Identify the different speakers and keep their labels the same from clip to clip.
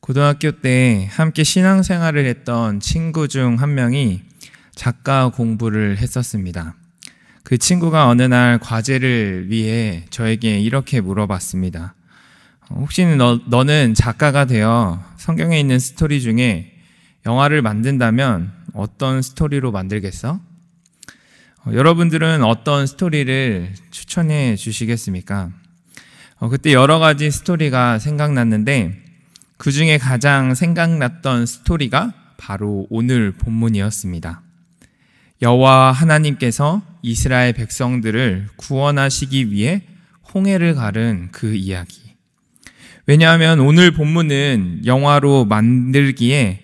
Speaker 1: 고등학교 때 함께 신앙생활을 했던 친구 중 한 명이 작가 공부를 했었습니다. 그 친구가 어느 날 과제를 위해 저에게 이렇게 물어봤습니다. 혹시 너는 작가가 되어 성경에 있는 스토리 중에 영화를 만든다면 어떤 스토리로 만들겠어? 여러분들은 어떤 스토리를 추천해 주시겠습니까? 그때 여러 가지 스토리가 생각났는데 그 중에 가장 생각났던 스토리가 바로 오늘 본문이었습니다. 여호와 하나님께서 이스라엘 백성들을 구원하시기 위해 홍해를 가른 그 이야기. 왜냐하면 오늘 본문은 영화로 만들기에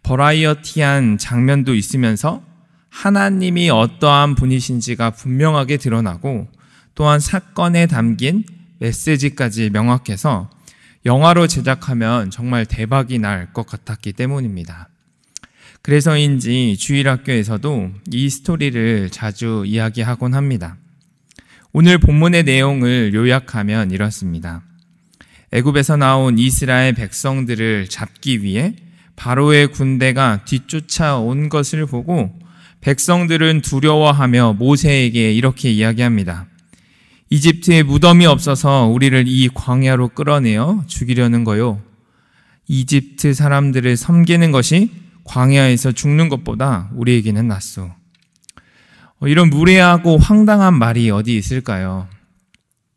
Speaker 1: 버라이어티한 장면도 있으면서 하나님이 어떠한 분이신지가 분명하게 드러나고 또한 사건에 담긴 메시지까지 명확해서 영화로 제작하면 정말 대박이 날 것 같았기 때문입니다. 그래서인지 주일학교에서도 이 스토리를 자주 이야기하곤 합니다. 오늘 본문의 내용을 요약하면 이렇습니다. 애굽에서 나온 이스라엘 백성들을 잡기 위해 바로의 군대가 뒤쫓아온 것을 보고 백성들은 두려워하며 모세에게 이렇게 이야기합니다. 이집트에 무덤이 없어서 우리를 이 광야로 끌어내어 죽이려는 거요. 이집트 사람들을 섬기는 것이 광야에서 죽는 것보다 우리에게는 낫소. 이런 무례하고 황당한 말이 어디 있을까요?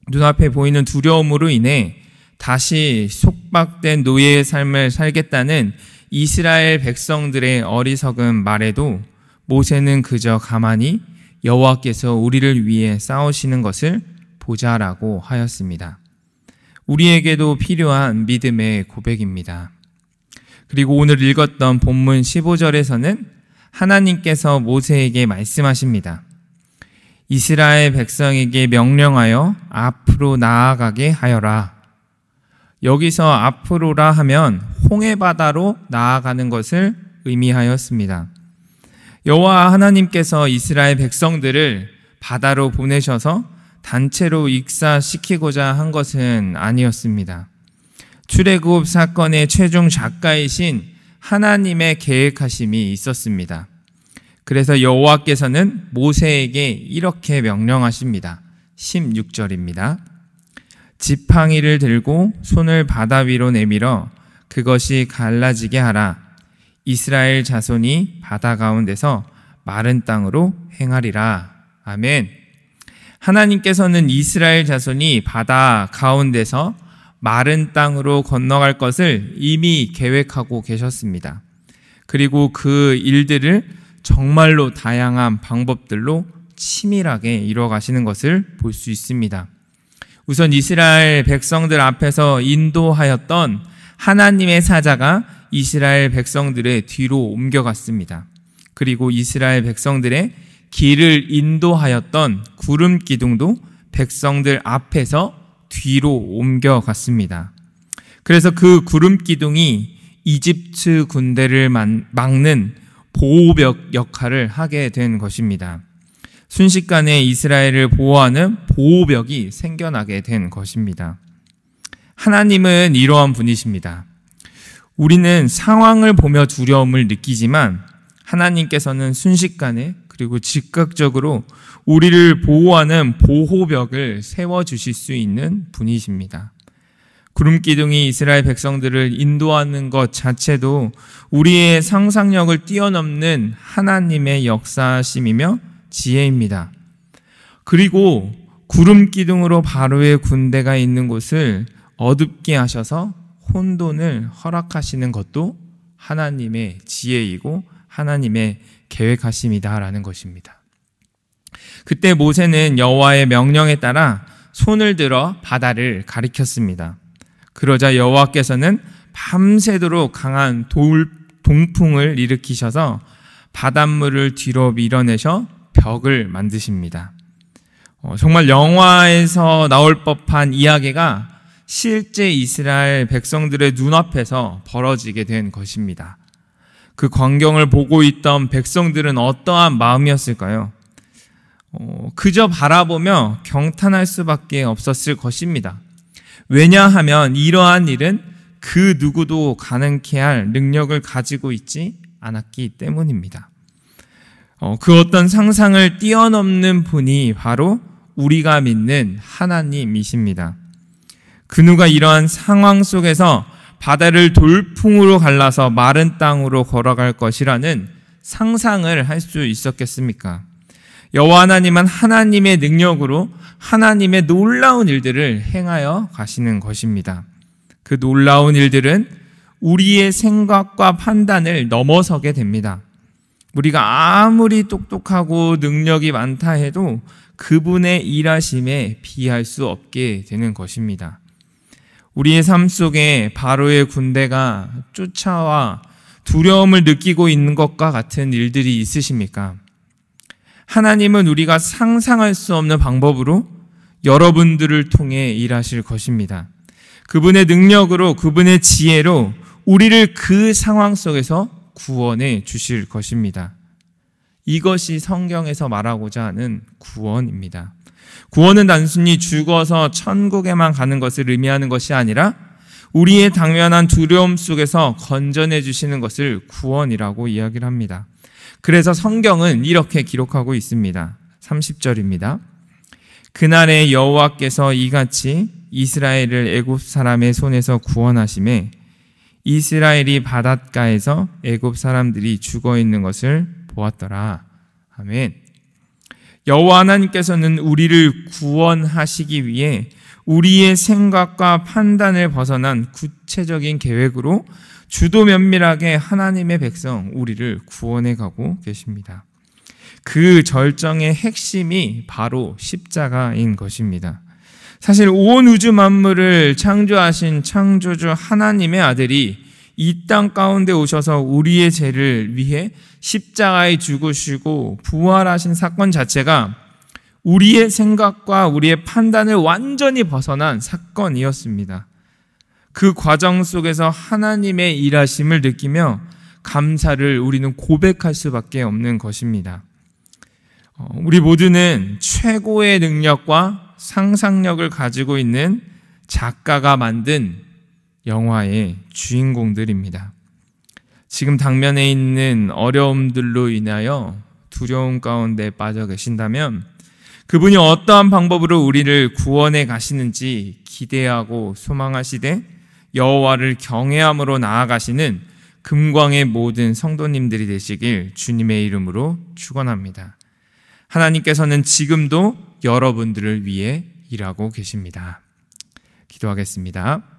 Speaker 1: 눈앞에 보이는 두려움으로 인해 다시 속박된 노예의 삶을 살겠다는 이스라엘 백성들의 어리석은 말에도 모세는 그저 가만히 여호와께서 우리를 위해 싸우시는 것을 보자라고 하였습니다. 우리에게도 필요한 믿음의 고백입니다. 그리고 오늘 읽었던 본문 15절에서는 하나님께서 모세에게 말씀하십니다. 이스라엘 백성에게 명령하여 앞으로 나아가게 하여라. 여기서 앞으로라 하면 홍해바다로 나아가는 것을 의미하였습니다. 여호와 하나님께서 이스라엘 백성들을 바다로 보내셔서 단체로 익사시키고자 한 것은 아니었습니다. 출애굽 사건의 최종 작가이신 하나님의 계획하심이 있었습니다. 그래서 여호와께서는 모세에게 이렇게 명령하십니다. 16절입니다. 지팡이를 들고 손을 바다 위로 내밀어 그것이 갈라지게 하라. 이스라엘 자손이 바다 가운데서 마른 땅으로 행하리라. 아멘. 하나님께서는 이스라엘 자손이 바다 가운데서 마른 땅으로 건너갈 것을 이미 계획하고 계셨습니다. 그리고 그 일들을 정말로 다양한 방법들로 치밀하게 이뤄가시는 것을 볼 수 있습니다. 우선 이스라엘 백성들 앞에서 인도하였던 하나님의 사자가 이스라엘 백성들의 뒤로 옮겨갔습니다. 그리고 이스라엘 백성들의 길을 인도하였던 구름 기둥도 백성들 앞에서 뒤로 옮겨갔습니다. 그래서 그 구름 기둥이 이집트 군대를 막는 보호벽 역할을 하게 된 것입니다. 순식간에 이스라엘을 보호하는 보호벽이 생겨나게 된 것입니다. 하나님은 이러한 분이십니다. 우리는 상황을 보며 두려움을 느끼지만 하나님께서는 순식간에 그리고 즉각적으로 우리를 보호하는 보호벽을 세워주실 수 있는 분이십니다. 구름기둥이 이스라엘 백성들을 인도하는 것 자체도 우리의 상상력을 뛰어넘는 하나님의 역사심이며 지혜입니다. 그리고 구름기둥으로 바로의 군대가 있는 곳을 어둡게 하셔서 혼돈을 허락하시는 것도 하나님의 지혜이고 하나님의 계획하심이다라는 것입니다. 그때 모세는 여호와의 명령에 따라 손을 들어 바다를 가리켰습니다. 그러자 여호와께서는 밤새도록 강한 동풍을 일으키셔서 바닷물을 뒤로 밀어내셔 벽을 만드십니다. 정말 영화에서 나올 법한 이야기가 실제 이스라엘 백성들의 눈앞에서 벌어지게 된 것입니다. 그 광경을 보고 있던 백성들은 어떠한 마음이었을까요? 그저 바라보며 경탄할 수밖에 없었을 것입니다. 왜냐하면 이러한 일은 그 누구도 가능케 할 능력을 가지고 있지 않았기 때문입니다. 그 어떤 상상을 뛰어넘는 분이 바로 우리가 믿는 하나님이십니다. 그 누가 이러한 상황 속에서 바다를 돌풍으로 갈라서 마른 땅으로 걸어갈 것이라는 상상을 할 수 있었겠습니까? 여호와 하나님은 하나님의 능력으로 하나님의 놀라운 일들을 행하여 가시는 것입니다. 그 놀라운 일들은 우리의 생각과 판단을 넘어서게 됩니다. 우리가 아무리 똑똑하고 능력이 많다 해도 그분의 일하심에 비할 수 없게 되는 것입니다. 우리의 삶 속에 바로의 군대가 쫓아와 두려움을 느끼고 있는 것과 같은 일들이 있으십니까? 하나님은 우리가 상상할 수 없는 방법으로 여러분들을 통해 일하실 것입니다. 그분의 능력으로, 그분의 지혜로 우리를 그 상황 속에서 구원해 주실 것입니다. 이것이 성경에서 말하고자 하는 구원입니다. 구원은 단순히 죽어서 천국에만 가는 것을 의미하는 것이 아니라 우리의 당면한 두려움 속에서 건져내 주시는 것을 구원이라고 이야기를 합니다. 그래서 성경은 이렇게 기록하고 있습니다. 30절입니다. 그날에 여호와께서 이같이 이스라엘을 애굽 사람의 손에서 구원하심에 이스라엘이 바닷가에서 애굽 사람들이 죽어 있는 것을 보았더라. 아멘. 여호와 하나님께서는 우리를 구원하시기 위해 우리의 생각과 판단을 벗어난 구체적인 계획으로 주도 면밀하게 하나님의 백성 우리를 구원해 가고 계십니다. 그 절정의 핵심이 바로 십자가인 것입니다. 사실 온 우주 만물을 창조하신 창조주 하나님의 아들이 이 땅 가운데 오셔서 우리의 죄를 위해 십자가에 죽으시고 부활하신 사건 자체가 우리의 생각과 우리의 판단을 완전히 벗어난 사건이었습니다. 그 과정 속에서 하나님의 일하심을 느끼며 감사를 우리는 고백할 수밖에 없는 것입니다. 우리 모두는 최고의 능력과 상상력을 가지고 있는 작가가 만든 영화의 주인공들입니다. 지금 당면에 있는 어려움들로 인하여 두려움 가운데 빠져 계신다면 그분이 어떠한 방법으로 우리를 구원해 가시는지 기대하고 소망하시되 여호와를 경외함으로 나아가시는 금광의 모든 성도님들이 되시길 주님의 이름으로 축원합니다. 하나님께서는 지금도 여러분들을 위해 일하고 계십니다. 기도하겠습니다.